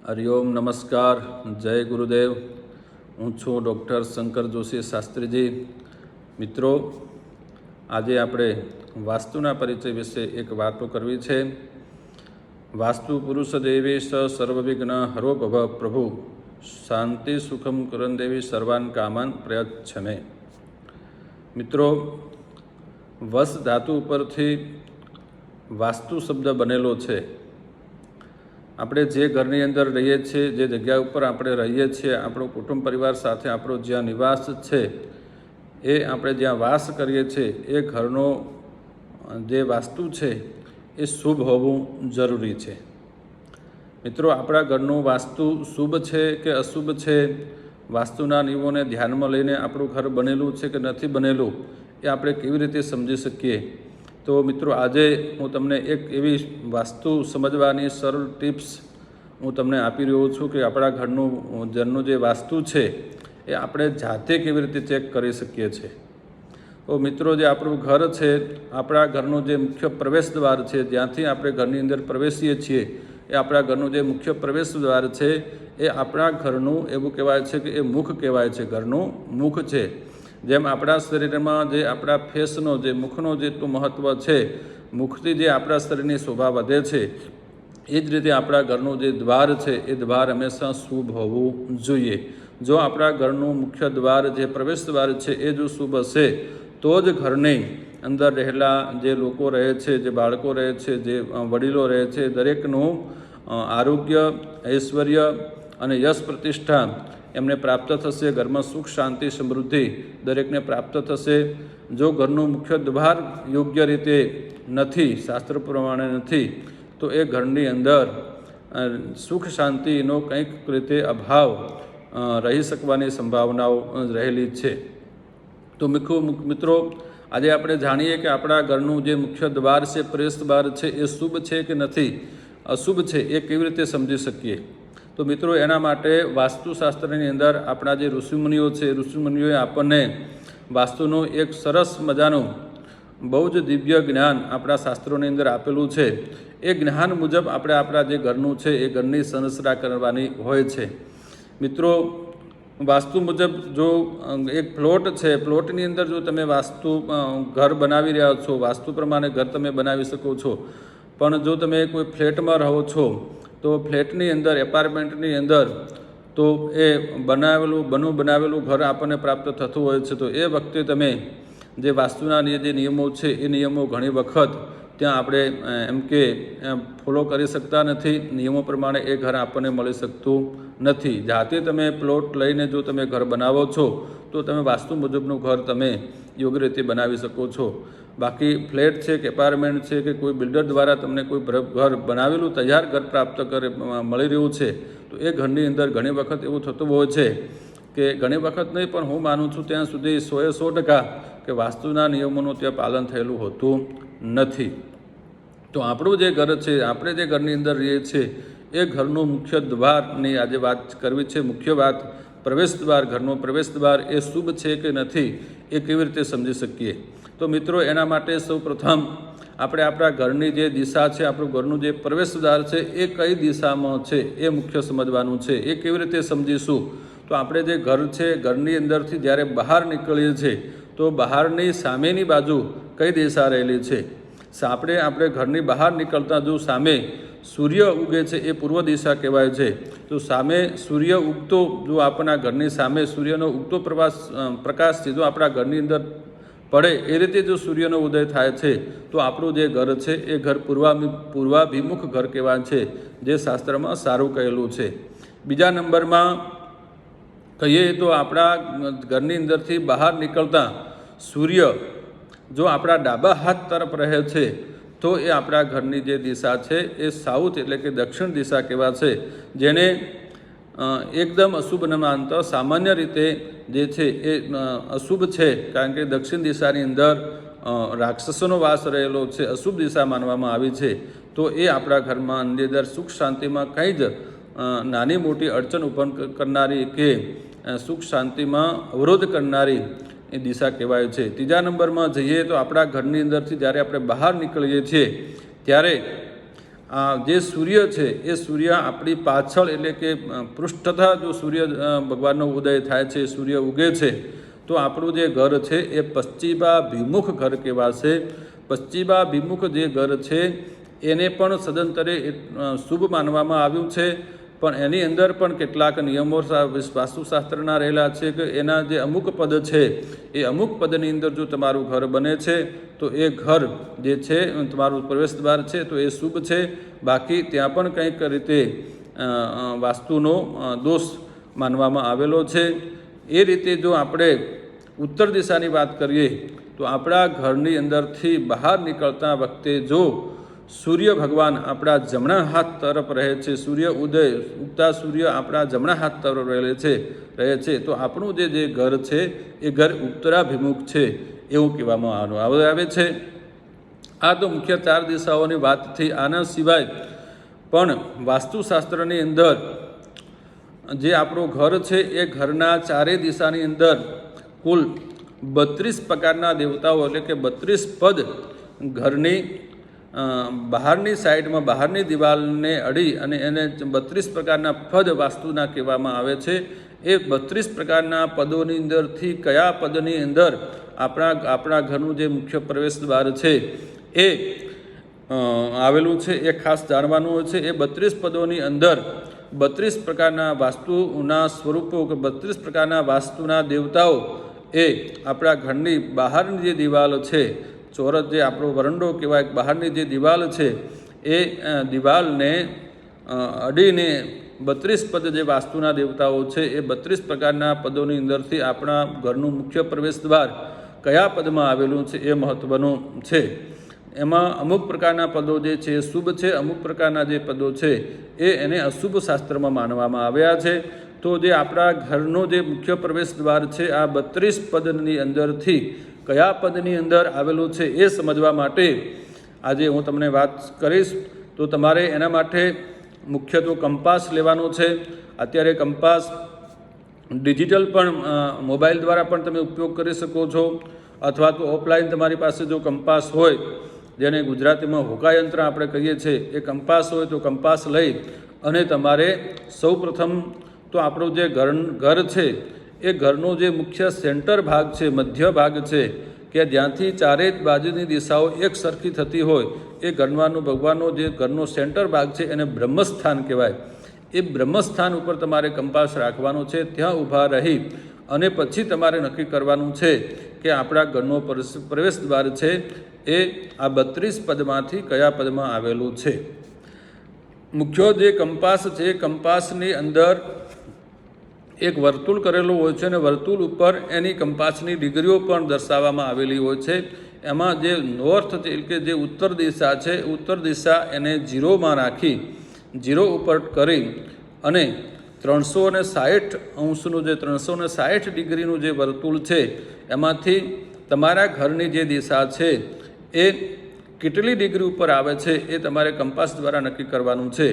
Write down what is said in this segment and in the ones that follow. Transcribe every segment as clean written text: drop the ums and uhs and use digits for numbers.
હરિઓમ નમસ્કાર, જય ગુરુદેવ. હું છું ડૉક્ટર શંકર જોશી શાસ્ત્રીજી. મિત્રો, આજે આપણે વાસ્તુના પરિચય વિશે એક વાતો કરવી છે. વાસ્તુ પુરુષ દેવી સ સર્વવિઘ્ન હરો ભવ પ્રભુ શાંતિ સુખમ કરંદેવી સર્વાન કામાન પ્રયચ્છમે. મિત્રો, વસ ધાતુ ઉપરથી વાસ્તુ શબ્દ બનેલો છે. આપણે જે ઘરની અંદર રહીએ છીએ, જે જગ્યા ઉપર આપણે રહીએ છીએ, આપણો કુટુંબ પરિવાર સાથે આપણો જ્યાં નિવાસ છે, એ આપણે જ્યાં વાસ કરીએ છીએ એ ઘરનો જે વાસ્તુ છે એ શુભ હોવું જરૂરી છે. મિત્રો, આપણા ઘરનું વાસ્તુ શુભ છે કે અશુભ છે, વાસ્તુના નિયમોને ધ્યાનમાં લઈને આપણું ઘર બનેલું છે કે નથી બનેલું, એ આપણે કેવી રીતે સમજી શકીએ? તો મિત્રો, આજે હું તમને એક એવી વાસ્તુ સમજવાની સરળ ટિપ્સ હું તમને આપી રહ્યો છું કે આપણા ઘરનું જે વાસ્તુ છે એ આપણે જાતે કેવી રીતે ચેક કરી શકીએ છીએ. તો મિત્રો, જે આપણું ઘર છે, આપણા ઘરનું જે મુખ્ય પ્રવેશ દ્વાર છે, જ્યાંથી આપણે ઘરની અંદર પ્રવેશીએ છીએ, એ આપણા ઘરનું જે મુખ્ય પ્રવેશ દ્વાર છે એ આપણા ઘરનું એવું કહેવાય છે કે એ મુખ કહેવાય છે, ઘરનું મુખ છે. જેમ આપણા શરીરમાં જે આપણા ફેસનો જે મુખનો જેટલું મહત્ત્વ છે, મુખથી જે આપણા શરીરની શોભા વધે છે, એ જ રીતે આપણા ઘરનું જે દ્વાર છે એ દ્વાર હંમેશા શુભ હોવું જોઈએ. જો આપણા ઘરનું મુખ્ય દ્વાર જે પ્રવેશ દ્વાર છે એ જો શુભ હશે તો જ ઘરની અંદર રહેલા જે લોકો રહે છે, જે બાળકો રહે છે, જે વડીલો રહે છે, દરેકનું આરોગ્ય, ઐશ્વર્ય અને યશ પ્રતિષ્ઠા એમને પ્રાપ્ત થશે. ઘરમાં સુખ, શાંતિ, સમૃદ્ધિ દરેકને પ્રાપ્ત થશે. જો ઘરનું મુખ્ય દ્વાર યોગ્ય રીતે નથી, શાસ્ત્ર પ્રમાણે નથી, તો એ ઘરની અંદર સુખ શાંતિનો કંઈક રીતે અભાવ રહી શકવાની સંભાવનાઓ રહેલી છે. તો મિત્રો, આજે આપણે જાણીએ કે આપણા ઘરનું જે મુખ્ય દ્વાર છે, પ્રવેશ દ્વાર છે, એ શુભ છે કે નથી, અશુભ છે, એ કેવી રીતે સમજી શકીએ? તો મિત્રો, એના માટે વાસ્તુશાસ્ત્રની અંદર આપણા જે ઋષિમુનિઓ છે, ઋષિમુનિઓએ આપણને વાસ્તુનું એક સરસ મજાનું બહુ જ દિવ્ય જ્ઞાન આપણા શાસ્ત્રોની અંદર આપેલું છે. એ જ્ઞાન મુજબ આપણે આપણા જે ઘરનું છે એ ઘરની સંરચના કરવાની હોય છે. મિત્રો, વાસ્તુ મુજબ જો એક પ્લોટ છે, પ્લોટની અંદર જો તમે ઘર બનાવી રહ્યા છો, વાસ્તુ પ્રમાણે ઘર તમે બનાવી શકો છો. પણ જો તમે કોઈ ફ્લેટમાં રહો છો, તો ફ્લેટની અંદર, એપાર્ટમેન્ટની અંદર તો એ બનાવેલું ઘર આપણને પ્રાપ્ત થતું હોય છે. તો એ વખતે તમે જે વાસ્તુના જે નિયમો છે એ નિયમો ઘણી વખત ત્યાં આપણે એમ કે ફોલો કરી શકતા નથી. નિયમો પ્રમાણે એ ઘર આપણને મળી શકતું નથી. જાતે તમે પ્લોટ લઈને જો તમે ઘર બનાવો છો તો તમે વાસ્તુ મુજબનું ઘર તમે યોગ્ય રીતે બનાવી શકો છો. બાકી ફ્લેટ છે કે એપાર્ટમેન્ટ છે કે કોઈ બિલ્ડર દ્વારા તમને કોઈ ઘર બનાવેલું તૈયાર ઘર મળી રહ્યું છે, તો એ ઘરની અંદર ઘણી વખત એવું થતું હોય છે કે ઘણી વખત નહીં, પણ હું માનું છું ત્યાં સુધી 100% કે વાસ્તુના નિયમોનું ત્યાં પાલન થયેલું હોતું નથી. તો આપણું જે ઘર છે, આપણે જે ઘરની અંદર રહીએ છીએ, એ ઘરનું મુખ્ય દ્વારની આજે વાત કરવી છે. મુખ્ય વાત પ્રવેશ દ્વાર, ઘરનો પ્રવેશ દ્વાર એ શુભ છે કે નથી, એ કેવી રીતે સમજી શકીએ? તો મિત્રો, એના માટે સૌ પ્રથમ આપણે આપણા ઘરની જે દિશા છે, આપણું ઘરનું જે પ્રવેશ દ્વાર છે એ કઈ દિશામાં છે એ મુખ્ય સમજવાનું છે. એ કેવી રીતે સમજીશું? તો આપણે જે ઘર છે, ઘરની અંદરથી જ્યારે બહાર નીકળીએ છીએ તો બહારની સામેની બાજુ કઈ દિશા રહેલી છે? આપણે ઘરની બહાર નીકળતા જો સામે સૂર્ય ઉગે છે એ પૂર્વ દિશા કહેવાય છે. તો સામે સૂર્ય ઉગતો, જો આપણા ઘરની સામે સૂર્યનો ઉગતો પ્રકાશ સીધો આપણા ઘરની અંદર પડે, એ રીતે જો સૂર્યનો ઉદય થાય છે તો આપણું જે ઘર છે એ ઘર પૂર્વાભિમુખ ઘર કહેવાય છે, જે શાસ્ત્રમાં સારું કહેલું છે. બીજા નંબરમાં કહીએ તો આપણા ઘરની અંદરથી બહાર નીકળતા સૂર્ય જો આપણા ડાબા હાથ તરફ રહે છે તો એ આપણા ઘરની જે દિશા છે એ સાઉથ એટલે કે દક્ષિણ દિશા કહેવાય છે, જેને એકદમ અશુભ ન માનતા. સામાન્ય રીતે જે છે એ અશુભ છે, કારણ કે દક્ષિણ દિશાની અંદર રાક્ષસોનો વાસ રહેલો છે, અશુભ દિશા માનવામાં આવી છે. તો એ આપણા ઘરમાં અંદર સુખ શાંતિમાં કંઈ જ નાની મોટી અડચણ ઉત્પન્ન કરનારી કે સુખ શાંતિમાં અવરોધ કરનારી એ દિશા કહેવાય છે. ત્રીજા નંબરમાં જઈએ તો આપણા ઘરની અંદરથી જ્યારે આપણે બહાર નીકળીએ છીએ ત્યારે જે સૂર્ય છે એ સૂર્ય આપણી પાછળ એટલે કે પૃષ્ઠતઃ જો સૂર્ય ભગવાનનો ઉદય થાય છે, સૂર્ય ઉગે છે, તો આપણું જે ઘર છે એ પશ્ચિમાભિમુખ ઘર કહેવાશે. પશ્ચિમાભિમુખ જે ઘર છે એને પણ સદંતરે શુભ માનવામાં આવ્યું છે, પણ એની અંદર પણ કેટલાક નિયમો વાસ્તુશાસ્ત્રના રહેલા છે કે એના જે અમુક પદ છે એ અમુક પદની અંદર જો તમારું ઘર બને છે તો એ ઘર જે છે તમારું પ્રવેશદ્વાર છે તો એ શુભ છે. બાકી ત્યાં પણ કંઈક રીતે વાસ્તુનો દોષ માનવામાં આવેલો છે. એ રીતે જો આપણે ઉત્તર દિશાની વાત કરીએ તો આપણા ઘરની અંદરથી બહાર નીકળતા વખતે જો સૂર્ય ભગવાન આપણા જમણા હાથ તરફ રહે છે, સૂર્ય ઉગતા સૂર્ય આપણા જમણા હાથ તરફ રહે છે તો આપણું જે ઘર છે એ ઘર ઉત્તરાભિમુખ છે એવું કહેવામાં આવે છે. આ તો મુખ્ય 4 દિશાઓની વાત થઈ. આના સિવાય પણ વાસ્તુશાસ્ત્રની અંદર જે આપણું ઘર છે એ ઘરના 4 દિશાની અંદર કુલ 32 પ્રકારના દેવતાઓ એટલે કે 32 પદ ઘરની બહારની સાઈડમાં બહારની દિવાલને અડી અને એને 32 પ્રકારના પદ વાસ્તુના કહેવામાં આવે છે. એ 32 પ્રકારના પદોની અંદરથી કયા પદની અંદર આપણા ઘરનું જે મુખ્ય પ્રવેશ દ્વાર છે એ આવેલું છે એ ખાસ જાણવાનું હોય છે. એ 32 પદોની અંદર 32 પ્રકારના વાસ્તુના સ્વરૂપો કે 32 પ્રકારના વાસ્તુના દેવતાઓ એ આપણા ઘરની બહારની જે દિવાલ છે, ચોરસ જે આપણો વરંડો કહેવાય, બહારની જે દિવાલ છે એ દિવાલને અડીને 32 પદ જે વાસ્તુના દેવતાઓ છે એ 32 પ્રકારના પદોની અંદરથી આપણા ઘરનું મુખ્ય પ્રવેશ દ્વાર કયા પદમાં આવેલું છે એ મહત્ત્વનું છે. એમાં અમુક પ્રકારના પદો જે છે એ શુભ છે, અમુક પ્રકારના જે પદો છે એને અશુભ શાસ્ત્રમાં માનવામાં આવ્યા છે. તો જે આપણા ઘરનો જે મુખ્ય પ્રવેશ દ્વાર છે આ 32 પદની અંદરથી કયા પદની અંદર આવેલું છે એ સમજવા માટે આજે હું તમને વાત કરીશ. તો તમારે એના માટે મુખ્યત્વે કંપાસ લેવાનો છે. અત્યારે કંપાસ ડિજિટલ પણ મોબાઈલ દ્વારા પણ તમે ઉપયોગ કરી શકો છો, અથવા તો ઓફલાઈન તમારી પાસે જો કંપાસ હોય, જેને ગુજરાતીમાં હોકાયંત્ર આપણે કહીએ છીએ, એ કંપાસ હોય તો કંપાસ લઈ અને તમારે સૌપ્રથમ તો આપણું જે ઘર છે એ ઘરનો જે મુખ્ય સેન્ટર ભાગ છે, મધ્ય ભાગ છે કે જ્યાંથી 4 બાજુની દિશાઓ એક સરખી થતી હોય એ ભગવાનનો જે ઘરનો સેન્ટર ભાગ છે એને બ્રહ્મસ્થાન કહેવાય. એ બ્રહ્મસ્થાન ઉપર તમારે કંપાસ રાખવાનો છે. ત્યાં ઊભા રહી અને પછી તમારે નક્કી કરવાનું છે કે આપણા ઘરનો પ્રવેશ દ્વાર છે એ આ 32 પદમાંથી કયા પદમાં આવેલું છે. મુખ્ય જે કંપાસ છે, કંપાસની અંદર એક વર્તુળ કરેલું હોય છે અને વર્તુળ ઉપર એની કંપાસની ડિગ્રીઓ પણ દર્શાવવામાં આવેલી હોય છે. એમાં જે નોર્થ એટલે કે જે ઉત્તર દિશા છે, ઉત્તર દિશા એને 0માં રાખી 0 ઉપર કરી અને 360 અંશનું જે 360 ડિગ્રીનું જે વર્તુળ છે એમાંથી તમારા ઘરની જે દિશા છે એ કેટલી ડિગ્રી ઉપર આવે છે એ તમારે કંપાસ દ્વારા નક્કી કરવાનું છે.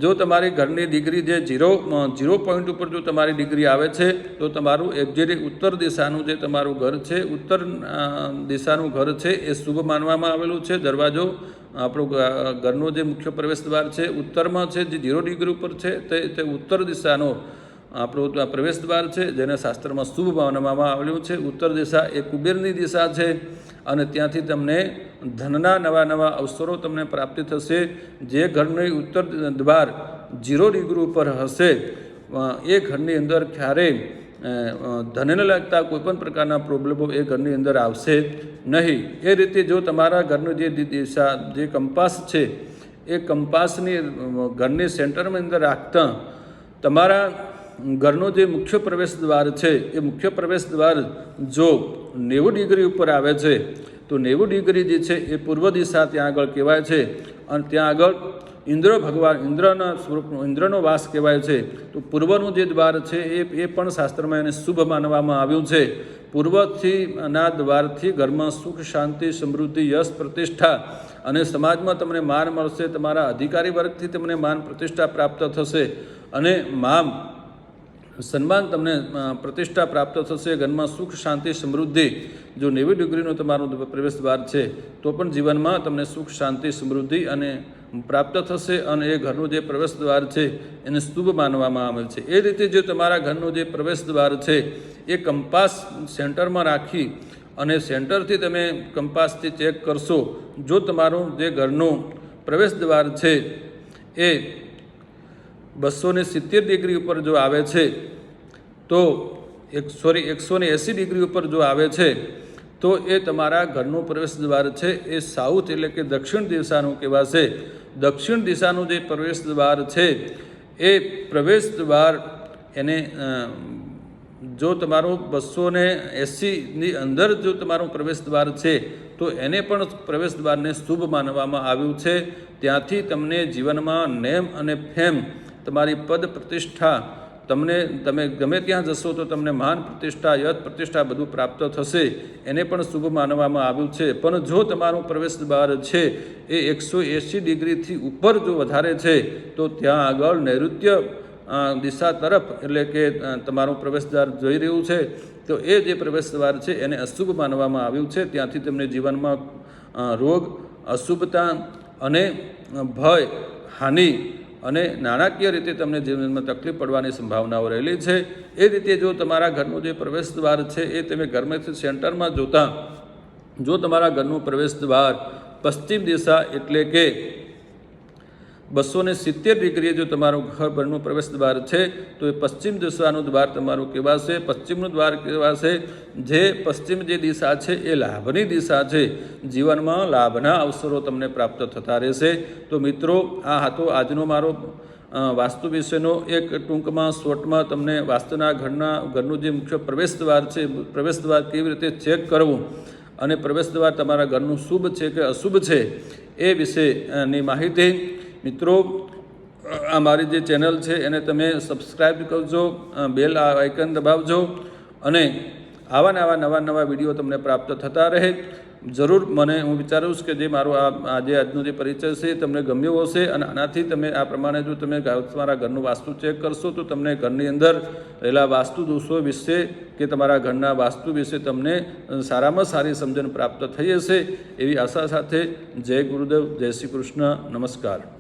જો તમારી ઘરની ડિગ્રી જે 0 પોઈન્ટ ઉપર જો તમારી ડિગ્રી આવે છે તો તમારું એક્ઝેક્ટ ઉત્તર દિશાનું જે તમારું ઘર છે, ઉત્તર દિશાનું ઘર છે એ શુભ માનવામાં આવેલું છે. દરવાજો આપણું ઘરનો જે મુખ્ય પ્રવેશ દ્વાર છે ઉત્તરમાં છે, જે 0 ડિગ્રી ઉપર છે તે ઉત્તર દિશાનો આપણો પ્રવેશ દ્વાર છે, જેને શાસ્ત્રમાં શુભ માનવામાં આવેલું છે. ઉત્તર દિશા એ કુબેરની દિશા છે અને ત્યાંથી તમને ધનના નવા અવસરો તમને પ્રાપ્તિ થશે. જે ઘરની ઉત્તર દ્વાર 0 ડિગ્રી ઉપર હશે એ ઘરની અંદર ક્યારેય ધનને લગતા કોઈપણ પ્રકારના પ્રોબ્લેમો એ ઘરની અંદર આવશે નહીં. એ રીતે જો તમારા ઘરનું જે દિશા જે કંપાસ છે એ કંપાસની ઘરની સેન્ટરમાં અંદર રાખતા તમારા ઘરનો જે મુખ્ય પ્રવેશ દ્વાર છે એ મુખ્ય પ્રવેશ દ્વાર જો 90 ડિગ્રી ઉપર આવે છે તો 90 ડિગ્રી જે છે એ પૂર્વ દિશા ત્યાં આગળ કહેવાય છે. અને ત્યાં આગળ ઇન્દ્ર ભગવાન ઇન્દ્રના સ્વરૂપનો ઇન્દ્રનો વાસ કહેવાય છે. તો પૂર્વનું જે દ્વાર છે એ પણ શાસ્ત્રમાં એને શુભ માનવામાં આવ્યું છે. પૂર્વના દ્વારથી ઘરમાં સુખ, શાંતિ, સમૃદ્ધિ, યશ, પ્રતિષ્ઠા અને સમાજમાં તમને માન મળશે. તમારા અધિકારી વર્ગથી તમને માન પ્રતિષ્ઠા પ્રાપ્ત થશે અને સન્માન તમને પ્રતિષ્ઠા પ્રાપ્ત થશે. ઘરમાં સુખ, શાંતિ, સમૃદ્ધિ. જો 90 ડિગ્રીનો તમારો પ્રવેશ દ્વાર છે તો પણ જીવનમાં તમને સુખ, શાંતિ, સમૃદ્ધિ અને પ્રાપ્ત થશે અને એ ઘરનું જે પ્રવેશ દ્વાર છે એને શુભ માનવામાં આવે છે। એ રીતે જો તમારા ઘરનું જે પ્રવેશ દ્વાર છે એ કંપાસ સેન્ટરમાં રાખી અને સેન્ટરથી તમે કંપાસથી ચેક કરશો, જો તમારું જે ઘરનું પ્રવેશ દ્વાર છે એ 270 ડિગ્રી ઉપર જો આવે છે તો 180 ડિગ્રી ઉપર જો આવે છે તો એ તમારા ઘરનું પ્રવેશ દ્વાર છે એ સાઉથ એટલે કે દક્ષિણ દિશાનું કહેવાશે। દક્ષિણ દિશાનું જે પ્રવેશ દ્વાર છે એ પ્રવેશ દ્વાર એને જો તમારું 280ની અંદર જો તમારું પ્રવેશ દ્વાર છે તો એને પણ પ્રવેશ દ્વારને શુભ માનવામાં આવ્યું છે। ત્યાંથી તમને જીવનમાં નેમ અને ફેમ, તમારી પદ પ્રતિષ્ઠા, તમે ગમે ત્યાં જશો તો તમને માન પ્રતિષ્ઠા, યશ પ્રતિષ્ઠા બધું પ્રાપ્ત થશે, એને પણ શુભ માનવામાં આવ્યું છે। પણ જો તમારું પ્રવેશ દ્વાર છે એ 180 ડિગ્રીથી ઉપર જો વધારે છે તો ત્યાં આગળ નૈઋત્ય દિશા તરફ એટલે કે તમારું પ્રવેશ દ્વાર જઈ રહ્યું છે તો એ જે પ્રવેશ દ્વાર છે એને અશુભ માનવામાં આવ્યું છે। ત્યાંથી તમને જીવનમાં રોગ, અશુભતા અને ભય, હાનિ અને નાણાકીય રીતે તમને જીવનમાં તકલીફ પડવાની સંભાવનાઓ રહેલી છે। એ રીતે જો તમારા ઘરનું જે પ્રવેશ દ્વાર છે એ તમે ઘરમાંથી સેન્ટરમાં જોતા, જો તમારા ઘરનું પ્રવેશ દ્વાર પશ્ચિમ દિશા એટલે કે 270 ડિગ્રીએ જો તમારું ઘરનું પ્રવેશ દ્વાર છે તો એ પશ્ચિમ દિશાનું દ્વાર તમારું કહેવાશે। પશ્ચિમનું દ્વાર કહેવાશે। જે પશ્ચિમ જે દિશા છે એ લાભની દિશા છે, જીવનમાં લાભના અવસરો તમને પ્રાપ્ત થતા રહેશે। તો મિત્રો, આ હતો આજનો મારો વાસ્તુ વિશેનો એક ટૂંકમાં શોર્ટમાં તમને વાસ્તુના ઘરનું જે મુખ્ય પ્રવેશ દ્વાર છે, પ્રવેશ દ્વાર કેવી રીતે ચેક કરવું અને પ્રવેશ દ્વાર તમારા ઘરનું શુભ છે કે અશુભ છે એ વિશેની માહિતી। મિત્રો, આ મારી જે ચેનલ છે એને તમે સબસ્ક્રાઈબ કરજો, બેલ આઇકન દબાવજો અને આવા નવા વિડીયો તમને પ્રાપ્ત થતા રહે। જરૂર હું વિચારું છું કે જે મારો આજનો જે પરિચય છે તમને ગમ્યો હશે અને આનાથી તમે આ પ્રમાણે જો તમે તમારા ઘરનું વાસ્તુ ચેક કરશો તો તમને ઘરની અંદર રહેલા વાસ્તુ દોષો વિશે કે તમારા ઘરના વાસ્તુ વિશે તમને સારામાં સારી સમજણ પ્રાપ્ત થઈ હશે એવી આશા સાથે જય ગુરુદેવ, જય શ્રી કૃષ્ણ, નમસ્કાર।